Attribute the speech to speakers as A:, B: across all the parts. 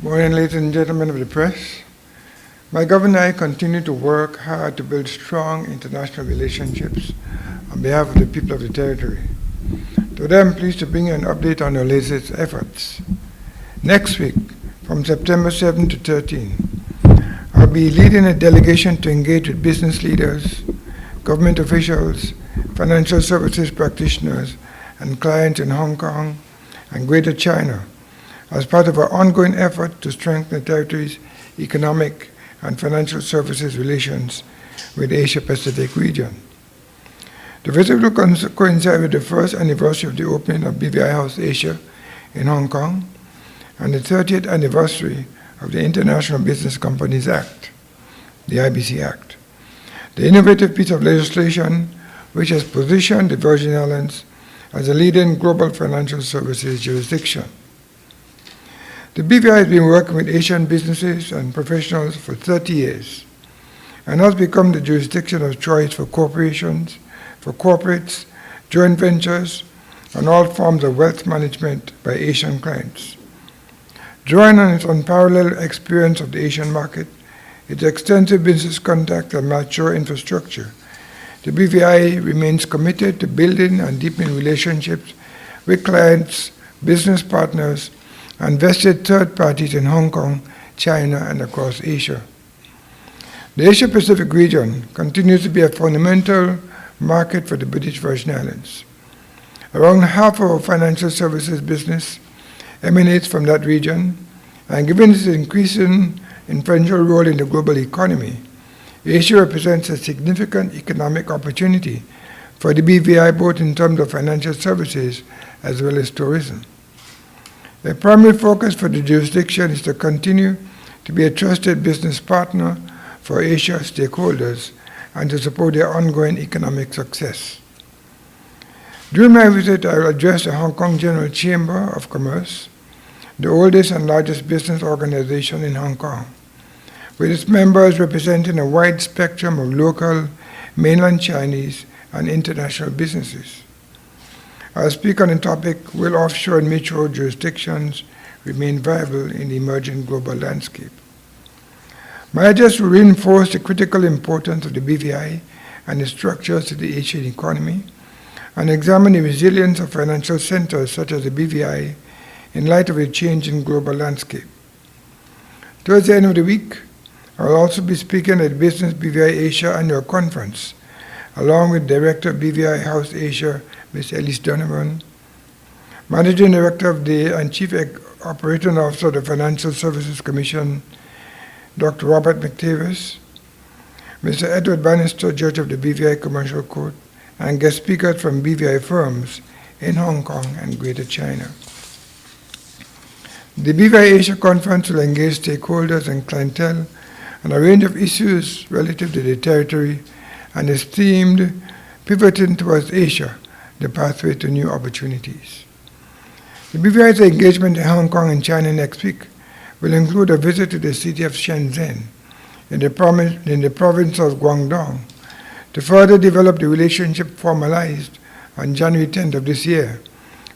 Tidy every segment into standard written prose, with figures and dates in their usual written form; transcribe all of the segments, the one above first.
A: Morning, ladies and gentlemen of the press. My governor and I continue to work hard to build strong international relationships on behalf of the people of the territory. Today, I'm pleased to bring you an update on our latest efforts. Next week, from September 7 to 13, I'll be leading a delegation to engage with business leaders, government officials, financial services practitioners, and clients in Hong Kong and Greater China as part of our ongoing effort to strengthen the territory's economic and financial services relations with the Asia-Pacific region. The visit will coincide with the first anniversary of the opening of BVI House Asia in Hong Kong and the 30th anniversary of the International Business Companies Act, the IBC Act, the innovative piece of legislation which has positioned the Virgin Islands as a leading global financial services jurisdiction. The BVI has been working with Asian businesses and professionals for 30 years and has become the jurisdiction of choice for corporations, for corporates, joint ventures, and all forms of wealth management by Asian clients. Drawing on its unparalleled experience of the Asian market, its extensive business contact and mature infrastructure, the BVI remains committed to building and deepening relationships with clients, business partners, and vested third parties in Hong Kong, China, and across Asia. The Asia-Pacific region continues to be a fundamental market for the British Virgin Islands. Around half of our financial services business emanates from that region, and given its increasing influential role in the global economy, Asia represents a significant economic opportunity for the BVI both in terms of financial services as well as tourism. The primary focus for the jurisdiction is to continue to be a trusted business partner for Asia stakeholders and to support their ongoing economic success. During my visit, I will address the Hong Kong General Chamber of Commerce, the oldest and largest business organization in Hong Kong, with its members representing a wide spectrum of local, mainland Chinese, and international businesses. I'll speak on the topic, will offshore and mutual jurisdictions remain viable in the emerging global landscape? My address will reinforce the critical importance of the BVI and its structures to the Asian economy and examine the resilience of financial centers such as the BVI in light of a changing global landscape. Towards the end of the week, I will also be speaking at the Business BVI Asia Annual Conference, along with Director of BVI House Asia, Ms. Elise Donovan, Managing Director of and Chief Operating Officer of the Financial Services Commission, Dr. Robert McTavish, Mr. Edward Bannister, Judge of the BVI Commercial Court, and guest speakers from BVI firms in Hong Kong and Greater China. The BVI Asia Conference will engage stakeholders and clientele on a range of issues relative to the territory and is themed Pivoting Towards Asia, the Pathway to New Opportunities. The BVI's engagement in Hong Kong and China next week will include a visit to the city of Shenzhen in the province of Guangdong to further develop the relationship formalized on January 10th of this year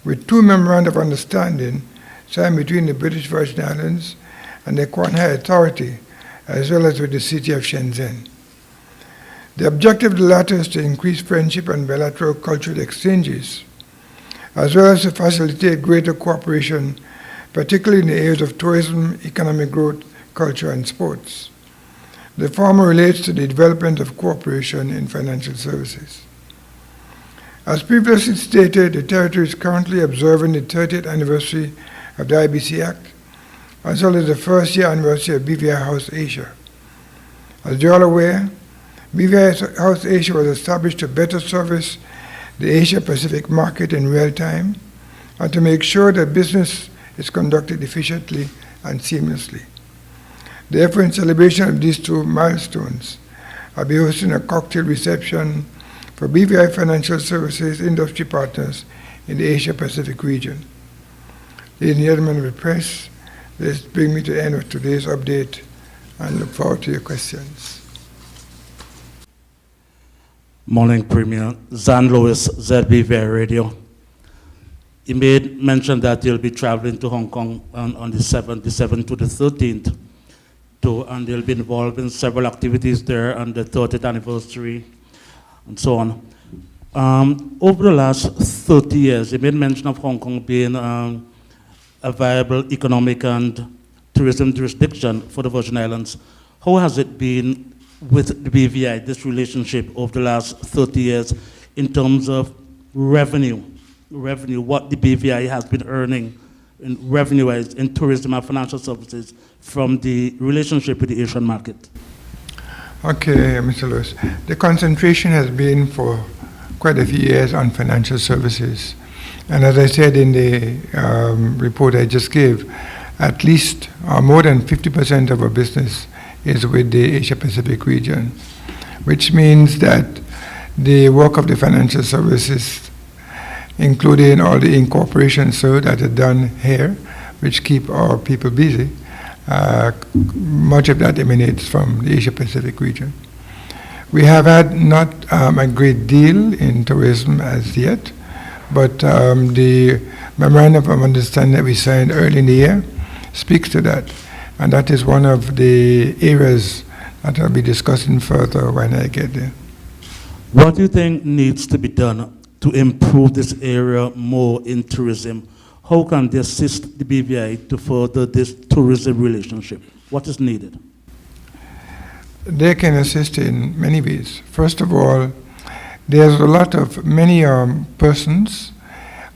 A: with two memoranda of understanding signed between the British Virgin Islands and the Quanhai Authority, as well as with the city of Shenzhen. The objective of the latter is to increase friendship and bilateral cultural exchanges, as well as to facilitate greater cooperation, particularly in the areas of tourism, economic growth, culture, and sports. The former relates to the development of cooperation in financial services. As previously stated, the territory is currently observing the 30th anniversary of the IBC Act, as well as the first year anniversary of BVI House Asia. As you are aware, BVI House Asia was established to better service the Asia-Pacific market in real time and to make sure that business is conducted efficiently and seamlessly. Therefore, in celebration of these two milestones, I'll be hosting a cocktail reception for BVI Financial Services industry partners in the Asia-Pacific region. Ladies and gentlemen of the press, this brings me to the end of today's update and look forward to your questions.
B: Morning, Premier. Zan Lewis, ZBVI Radio. You made mention that you'll be traveling to Hong Kong on the 7th to the 13th, and you'll be involved in several activities there on the 30th anniversary and so on. Over the last 30 years, you made mention of Hong Kong being a viable economic and tourism jurisdiction for the Virgin Islands. How has it been with the BVI, this relationship over the last 30 years in terms of revenue, what the BVI has been earning in revenue-wise in tourism and financial services from the relationship with the Asian market?
A: Okay, Mr. Lewis. The concentration has been for quite a few years on financial services. And as I said in the report I just gave, at least more than 50% of our business is with the Asia-Pacific region, which means that the work of the financial services, including all the incorporations that are done here, which keep our people busy, much of that emanates from the Asia-Pacific region. We have had not a great deal in tourism as yet, but the memorandum of understanding that we signed early in the year speaks to that. And that is one of the areas that I'll be discussing further when I get there.
B: What do you think needs to be done to improve this area more in tourism? How can they assist the BVI to further this tourism relationship? What is needed?
A: They can assist in many ways. First of all, there's many persons,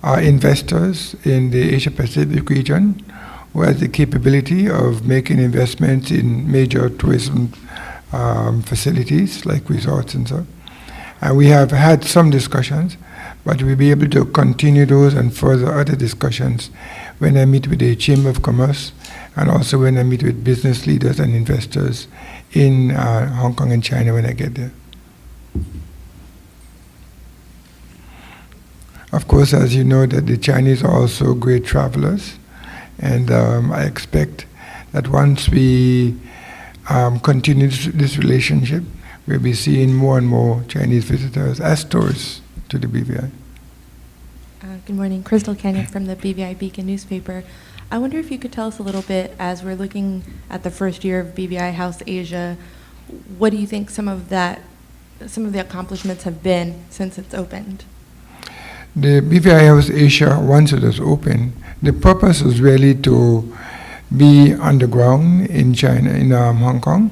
A: investors in the Asia-Pacific region who has the capability of making investments in major tourism facilities like resorts and so. And we have had some discussions, but we'll be able to continue those and further other discussions when I meet with the Chamber of Commerce and also when I meet with business leaders and investors in Hong Kong and China when I get there. Of course, as you know, that the Chinese are also great travelers, and I expect that once we continue this relationship, we'll be seeing more and more Chinese visitors as tourists to the BVI.
C: Good morning, Crystal Kenyon from the BVI Beacon newspaper. I wonder if you could tell us a little bit, as we're looking at the first year of BVI House Asia, what do you think some of the accomplishments have been since it's opened?
A: The BVI House Asia, once it was open, the purpose was really to be on the ground in China, in Hong Kong,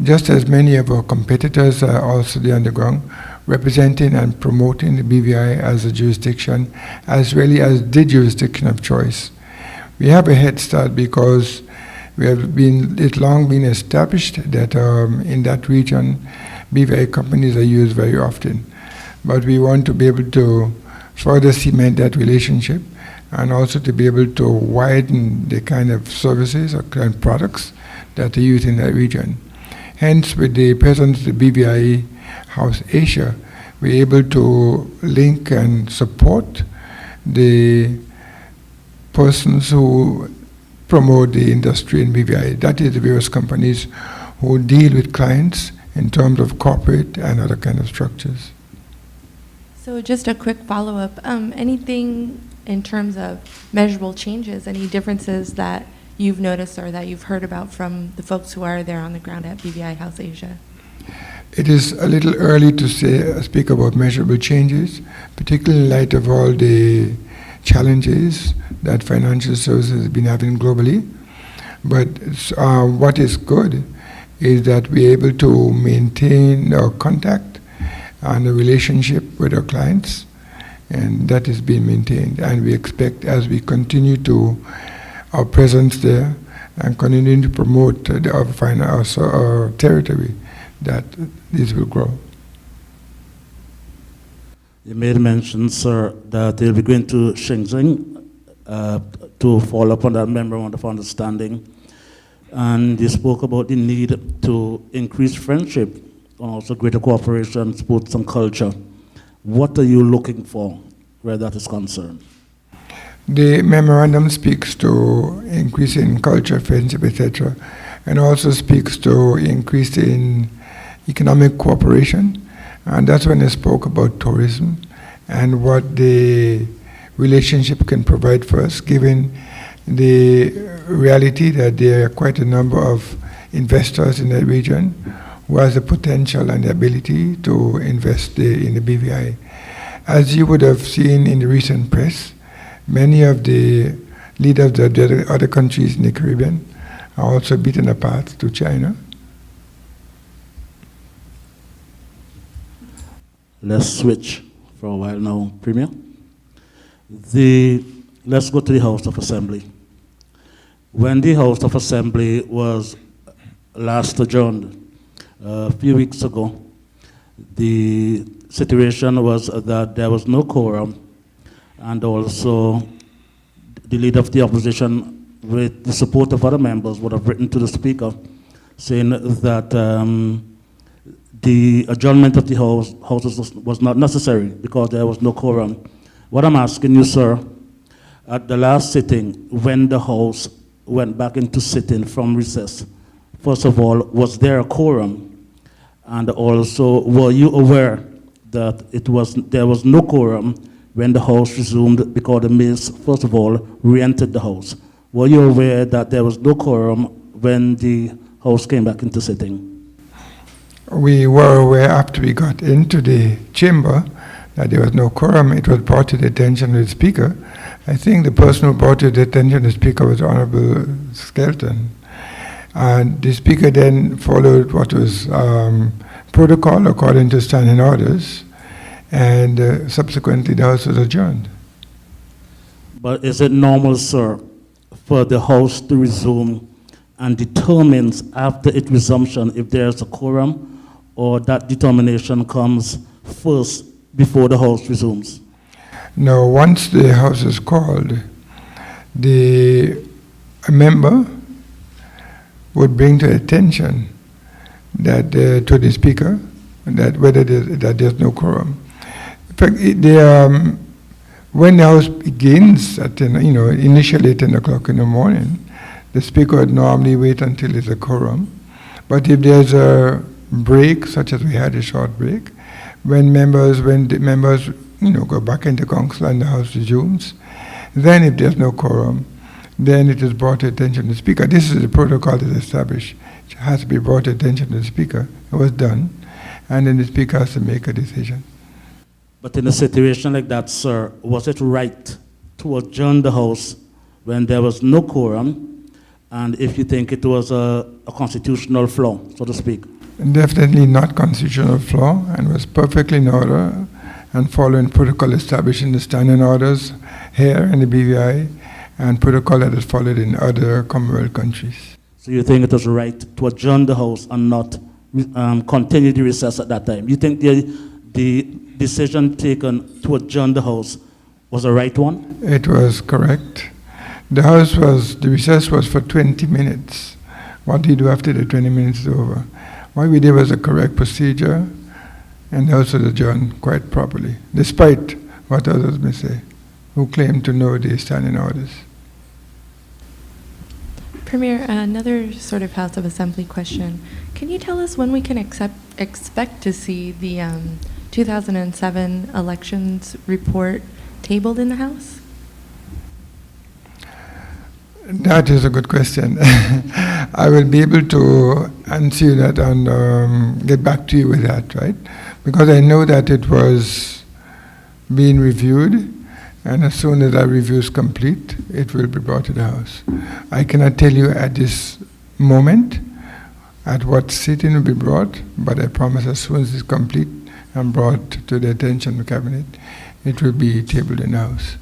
A: just as many of our competitors are also there on the ground, representing and promoting the BVI as a jurisdiction, as really as the jurisdiction of choice. We have a head start because it's long been established that in that region, BVI companies are used very often. But we want to be able to further cement that relationship and also to be able to widen the kind of services or kind of products that are used in that region. Hence, with the presence of the BVI House Asia, we're able to link and support the persons who promote the industry in BVI. That is the various companies who deal with clients in terms of corporate and other kind of structures.
C: So just a quick follow-up. Anything in terms of measurable changes, any differences that you've noticed or that you've heard about from the folks who are there on the ground at BVI House Asia?
A: It is a little early to speak about measurable changes, particularly in light of all the challenges that financial services have been having globally. But what is good is that we're able to maintain our contact and a relationship with our clients, and that is being maintained. And we expect, as we continue to our presence there and continue to promote our territory, that this will grow.
B: You made mention, sir, that you'll be going to Shenzhen to follow up on that memorandum of understanding. And you spoke about the need to increase friendship and also greater cooperation, sports and culture. What are you looking for where that is concerned?
A: The memorandum speaks to increasing culture, friendship, etc., and also speaks to increasing economic cooperation. And that's when I spoke about tourism and what the relationship can provide for us, given the reality that there are quite a number of investors in the region who has the potential and the ability to invest in the BVI. As you would have seen in the recent press, many of the leaders of the other countries in the Caribbean are also beaten apart to China.
B: Let's switch for a while now, Premier. Let's go to the House of Assembly. When the House of Assembly was last adjourned a few weeks ago, the situation was that there was no quorum, and also the leader of the opposition, with the support of other members, would have written to the Speaker saying that the adjournment of the House was not necessary because there was no quorum. What I'm asking you, sir, at the last sitting, when the House went back into sitting from recess, first of all, was there a quorum? And also, were you aware that there was no quorum when the House resumed because the Mays, first of all, re-entered the House? Were you aware that there was no quorum when the House came back into sitting?
A: We were aware after we got into the chamber that there was no quorum. It was brought to the attention of the Speaker. I think the person who brought it to the attention of the Speaker was Honorable Skelton. And the Speaker then followed what was protocol according to standing orders, and subsequently the House was adjourned.
B: But is it normal, sir, for the House to resume and determines after its resumption if there's a quorum, or that determination comes first before the House resumes?
A: Now, once the House is called, a member would bring to attention that to the Speaker that whether that there's no quorum. In fact, when the House begins at initially at 10 o'clock in the morning, the Speaker would normally wait until there's a quorum. But if there's a break, such as we had a short break, when the members go back into council and the House resumes, then if there's no quorum, then it is brought to attention to the Speaker. This is the protocol that is established. It has to be brought to attention to the Speaker. It was done, and then the Speaker has to make a decision.
B: But in a situation like that, sir, was it right to adjourn the House when there was no quorum, and if you think it was a constitutional flaw, so to speak?
A: Definitely not constitutional flaw, and was perfectly in order and following protocol established in the standing orders here in the BVI and protocol that is followed in other Commonwealth countries.
B: So you think it was right to adjourn the House and not continue the recess at that time? You think the decision taken to adjourn the House was the right one?
A: It was correct. The recess was for 20 minutes. What do you do after the 20 minutes is over? What we did was a correct procedure, and also adjourned quite properly, despite what others may say, who claim to know the standing orders.
C: Premier, another sort of House of Assembly question. Can you tell us when we can expect to see the 2007 elections report tabled in the House?
A: That is a good question. I will be able to answer you that and get back to you with that, right? Because I know that it was being reviewed, and as soon as that review is complete, it will be brought to the House. I cannot tell you at this moment at what sitting will be brought, but I promise as soon as it's complete and brought to the attention of the Cabinet, it will be tabled in the House.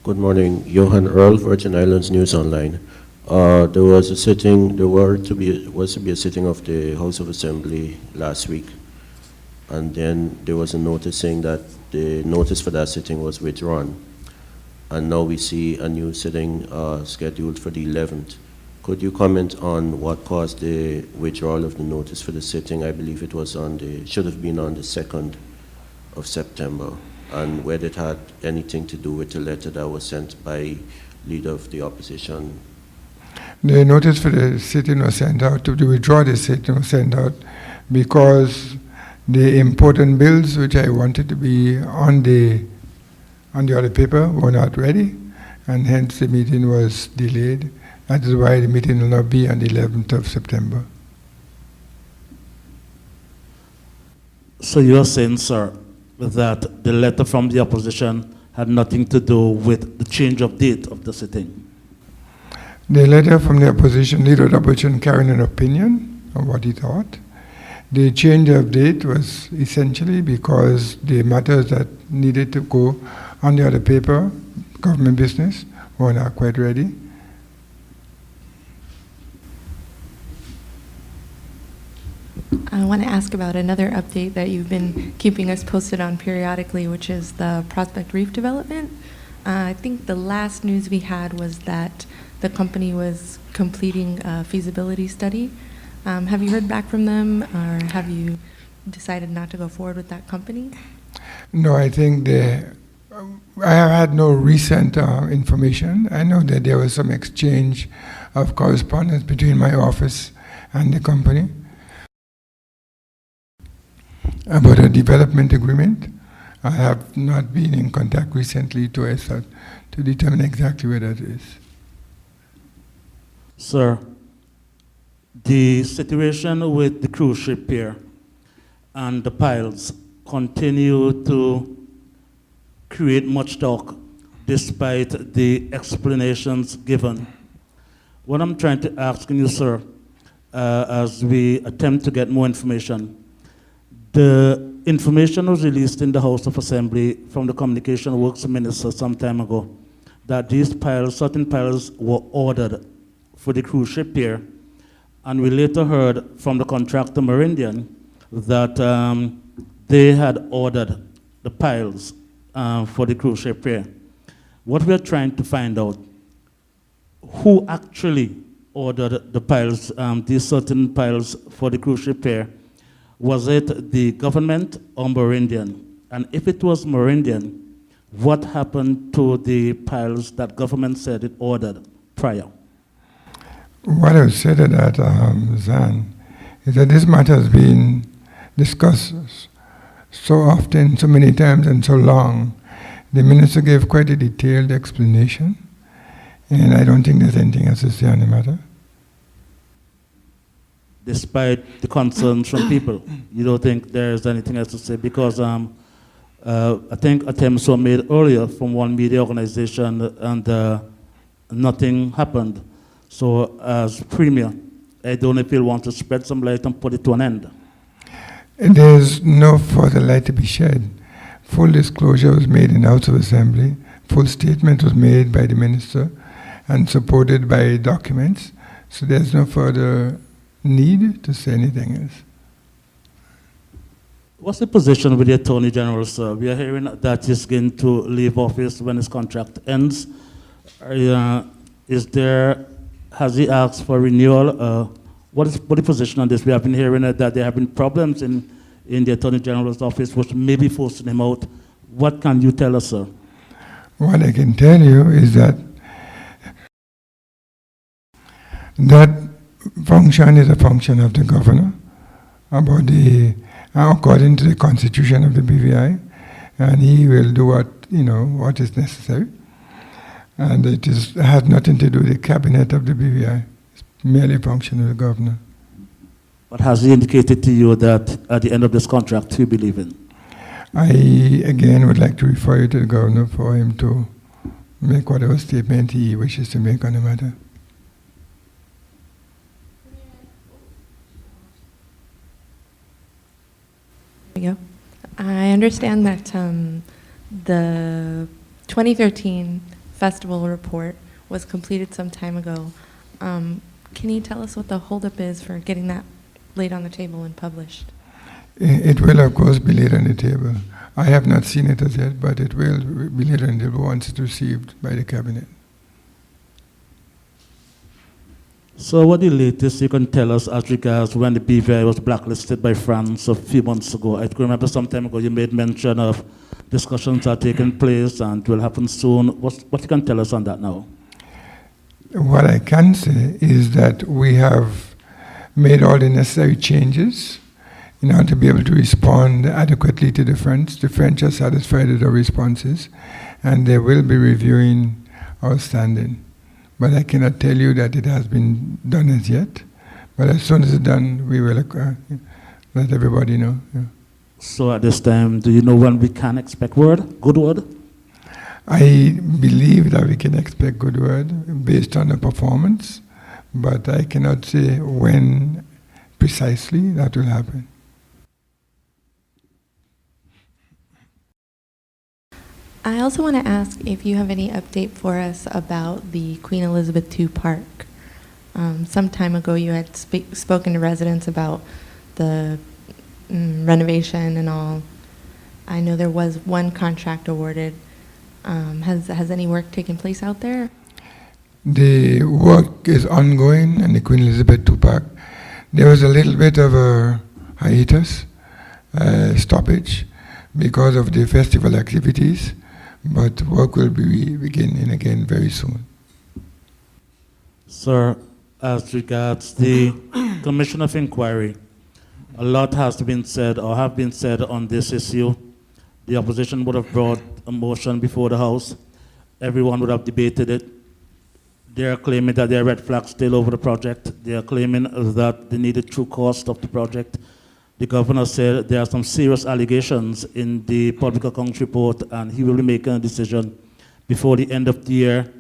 D: Good morning, Johan Earl, Virgin Islands News Online. There was to be a sitting of the House of Assembly last week, and then there was a notice saying that the notice for that sitting was withdrawn, and now we see a new sitting scheduled for the 11th. Could you comment on what caused the withdrawal of the notice for the sitting? I believe it was should have been on the 2nd of September. And whether it had anything to do with the letter that was sent by leader of the opposition.
A: The notice for the sitting was sent out, to withdraw the sitting was sent out because the important bills which I wanted to be on the on the other paper were not ready, and hence the meeting was delayed. That is why the meeting will not be on the 11th of September.
B: So you're saying, sir, that the letter from the opposition had nothing to do with the change of date of the sitting?
A: The letter from the opposition, leader of the opposition, carried an opinion on what he thought. The change of date was essentially because the matters that needed to go on the other paper, government business, were not quite ready.
C: I want to ask about another update that you've been keeping us posted on periodically, which is the Prospect Reef development. I think the last news we had was that the company was completing a feasibility study. Have you heard back from them, or have you decided not to go forward with that company?
A: No, I think I have had no recent information. I know that there was some exchange of correspondence between my office and the company about a development agreement. I have not been in contact recently to determine exactly where that is.
B: Sir, the situation with the cruise ship here and the piles continue to create much talk despite the explanations given. What I'm trying to ask you, sir, as we attempt to get more information, the information was released in the House of Assembly from the Communication Works Minister some time ago that these piles, certain piles, were ordered for the cruise ship here, and we later heard from the contractor Meridian that they had ordered the piles for the cruise ship here. What we're trying to find out, who actually ordered the piles, these certain piles for the cruise ship here? Was it the government or Meridian? And if it was Meridian, what happened to the piles that government said it ordered prior?
A: What I would say to that, Zan, is that this matter has been discussed so often, so many times, and so long. The minister gave quite a detailed explanation, and I don't think there's anything else to say on the matter.
B: Despite the concerns from people, you don't think there's anything else to say? Because I think attempts were made earlier from one media organization and nothing happened. So as Premier, I don't know if you want to spread some light and put it to an end.
A: There's no further light to be shed. Full disclosure was made in the House of Assembly. Full statement was made by the minister and supported by documents. So there's no further need to say anything else.
B: What's the position with the Attorney General, sir? We are hearing that he's going to leave office when his contract ends. Has he asked for renewal? What is the position on this? We have been hearing that there have been problems in the Attorney General's office, which may be forcing him out. What can you tell us, sir?
A: What I can tell you is that that function is a function of the governor according to the constitution of the BVI, and he will do what is necessary. And it has nothing to do with the cabinet of the BVI. It's merely a function of the governor.
B: But has he indicated to you that at the end of this contract he'll be leaving?
A: I, again, would like to refer you to the governor for him to make whatever statement he wishes to make on the matter.
C: There we go. I understand that the 2013 festival report was completed some time ago. Can you tell us what the holdup is for getting that laid on the table and published?
A: It will, of course, be laid on the table. I have not seen it as yet, but it will be laid on the table once it's received by the cabinet.
B: So what the latest you can tell us as regards when the BVI was blacklisted by France a few months ago? I can remember some time ago you made mention of discussions are taking place and will happen soon. What you can tell us on that now?
A: What I can say is that we have made all the necessary changes in order to be able to respond adequately to the French. The French are satisfied with our responses, and they will be reviewing our standing. But I cannot tell you that it has been done as yet. But as soon as it's done, we will let everybody know. Yeah.
B: So at this time, do you know when we can expect word, good word?
A: I believe that we can expect good word based on the performance, but I cannot say when precisely that will happen.
C: I also want to ask if you have any update for us about the Queen Elizabeth II Park. Some time ago, you had spoken to residents about the renovation and all. I know there was one contract awarded. Has any work taken place out there?
A: The work is ongoing in the Queen Elizabeth II Park. There was a little bit of a hiatus, stoppage, because of the festival activities, but work will be beginning again very soon.
B: Sir, as regards the Commission of Inquiry, a lot has been said or have been said on this issue. The opposition would have brought a motion before the House. Everyone would have debated it. They are claiming that there are red flags still over the project. They are claiming that they need the true cost of the project. The governor said there are some serious allegations in the public accounts report, and he will be making a decision before the end of the year.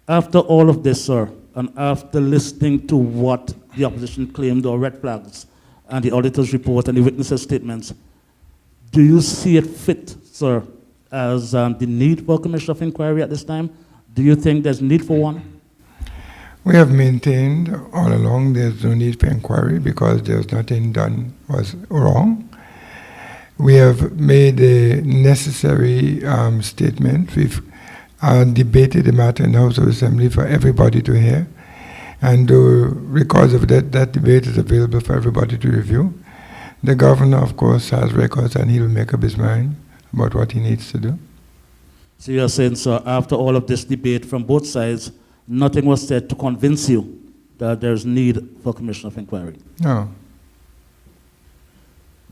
B: After all of this, sir, and after listening to what the opposition claimed are red flags, and the auditor's report and the witnesses' statements, do you see it fit, sir, as the need for a commission of inquiry at this time? Do you think there's need for one?
A: We have maintained all along there's no need for inquiry because there's nothing done was wrong. We have made the necessary statement. We've debated the matter in the House of Assembly for everybody to hear. And the records of that debate is available for everybody to review. The governor, of course, has records and he will make up his mind about what he needs to do.
B: So you're saying, sir, after all of this debate from both sides, nothing was said to convince you that there's need for a commission of inquiry?
A: No.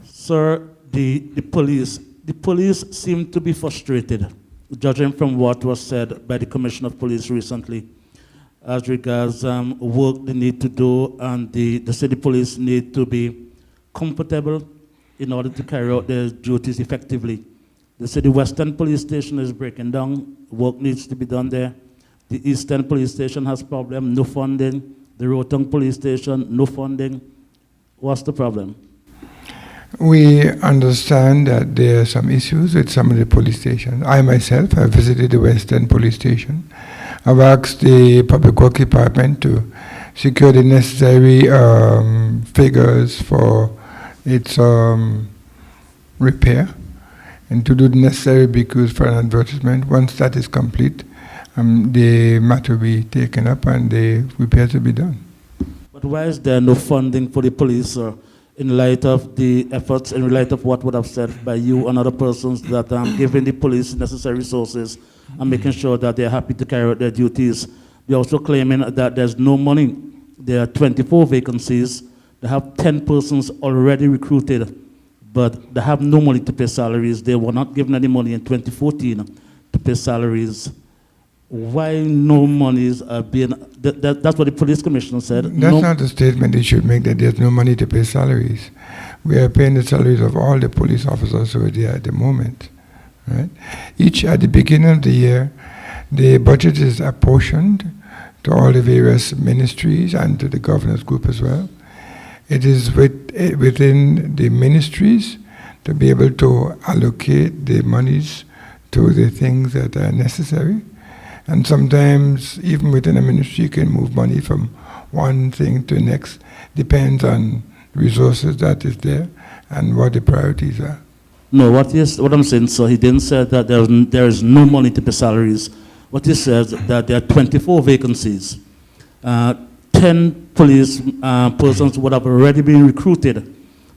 B: Sir, the police seem to be frustrated, judging from what was said by the Commissioner of Police recently, as regards work they need to do, and the city police need to be comfortable in order to carry out their duties effectively. The City Western Police Station is breaking down. Work needs to be done there. The Eastern Police Station has problem, no funding. The Rotong Police Station, no funding. What's the problem?
A: We understand that there are some issues with some of the police stations. I myself have visited the Western Police Station. I've asked the Public Works Department to secure the necessary figures for its repair and to do the necessary BQs for an advertisement. Once that is complete, the matter will be taken up and the repairs will be done.
B: But why is there no funding for the police, sir, in light of the efforts, in light of what would have said by you and other persons that giving the police necessary resources and making sure that they're happy to carry out their duties? They're also claiming that there's no money. There are 24 vacancies. They have 10 persons already recruited, but they have no money to pay salaries. They were not given any money in 2014 to pay salaries. Why no monies are being... That's what the police commissioner said.
A: That's not the statement they should make, that there's no money to pay salaries. We are paying the salaries of all the police officers who are there at the moment. Right? At the beginning of the year, the budget is apportioned to all the various ministries and to the governor's group as well. It is within the ministries to be able to allocate the monies to the things that are necessary. And sometimes, even within a ministry, you can move money from one thing to the next. Depends on resources that is there and what the priorities are.
B: No, what I'm saying, sir, he didn't say that there is no money to pay salaries. What he says that there are 24 vacancies. 10 police persons would have already been recruited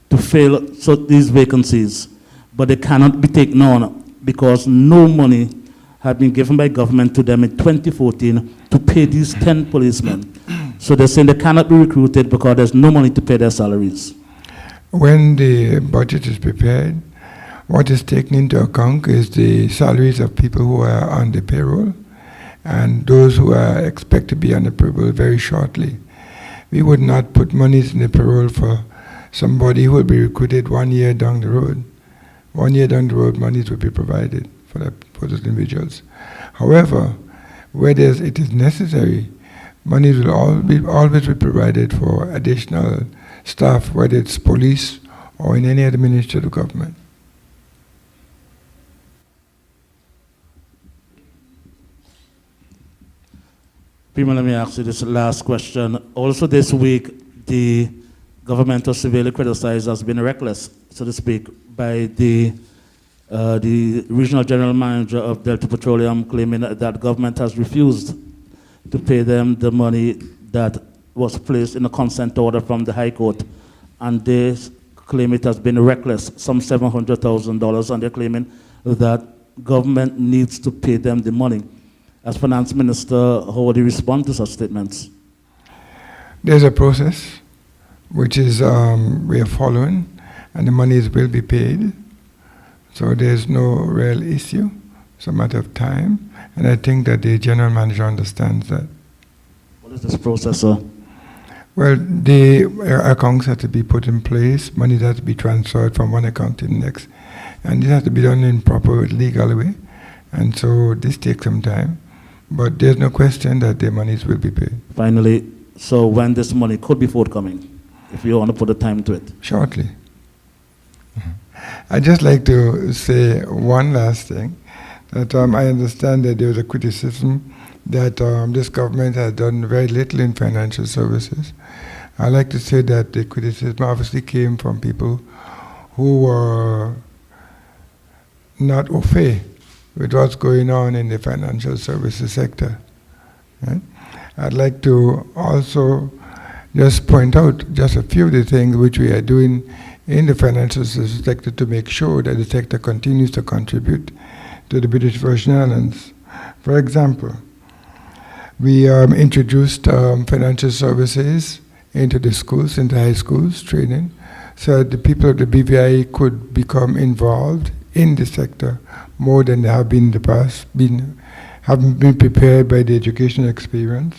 B: to fill these vacancies, but they cannot be taken on because no money had been given by government to them in 2014 to pay these 10 policemen. So they're saying they cannot be recruited because there's no money to pay their salaries.
A: when the budget is prepared, what is taken into account is the salaries of people who are on the payroll and those who are expected to be on the payroll very shortly. We would not put monies in the payroll for somebody who will be recruited 1 year down the road. 1 year down the road, monies will be provided for those individuals. However, where it is necessary, monies will always be provided for additional staff, whether it's police or in any other ministry of the government.
B: Prima, let me ask you this last question. Also this week, the government was severely criticized as being reckless, so to speak, by the regional general manager of Delta Petroleum, claiming that government has refused to pay them the money that was placed in a consent order from the High Court, and they claim it has been reckless, some $700,000, and they're claiming that government needs to pay them the money. As Finance Minister, how would you respond to such statements?
A: There's a process which is we are following, and the monies will be paid. So there's no real issue. It's a matter of time, and I think that the general manager understands that.
B: What is this process, sir?
A: Well, the accounts have to be put in place, money has to be transferred from one account to the next, and it has to be done in proper legal way, and so this takes some time, but there's no question that the monies will be paid.
B: Finally, so when this money could be forthcoming, if you want to put a time to it?
A: Shortly. I'd just like to say one last thing, that I understand that there was a criticism that this government has done very little in financial services. I like to say that the criticism obviously came from people who were not au fait with what's going on in the financial services sector. Right? I'd like to also just point out just a few of the things which we are doing in the financial services sector to make sure that the sector continues to contribute to the British Virgin Islands. For example, we introduced financial services into the schools, into high schools, training, so that the people of the BVI could become involved in the sector more than they have been in the past, having been prepared by the educational experience.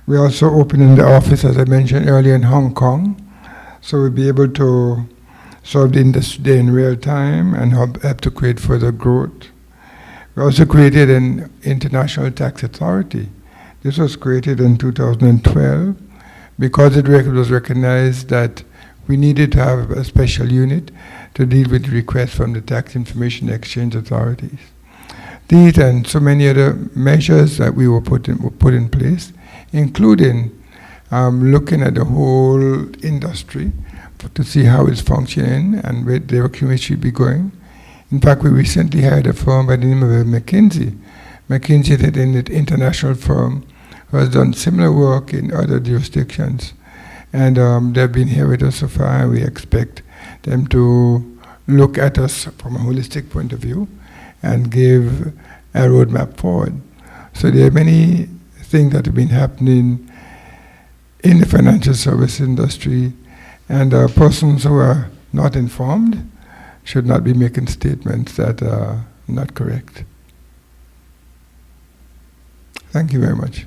A: We're also opening the office, as I mentioned earlier, in Hong Kong, so we'll be able to solve the industry there in real time and help to create further growth. We also created an International Tax Authority. This was created in 2012 because it was recognized that we needed to have a special unit to deal with requests from the Tax Information Exchange authorities. These and so many other measures that we were put in place, including looking at the whole industry to see how it's functioning and where the direction we should be going. In fact, we recently hired a firm by the name of McKinsey. McKinsey is an international firm who has done similar work in other jurisdictions. And they've been here with us so far, and we expect them to look at us from a holistic point of view and give a roadmap forward. So there are many things that have been happening in the financial service industry, and persons who are not informed should not be making statements that are not correct. Thank you very much.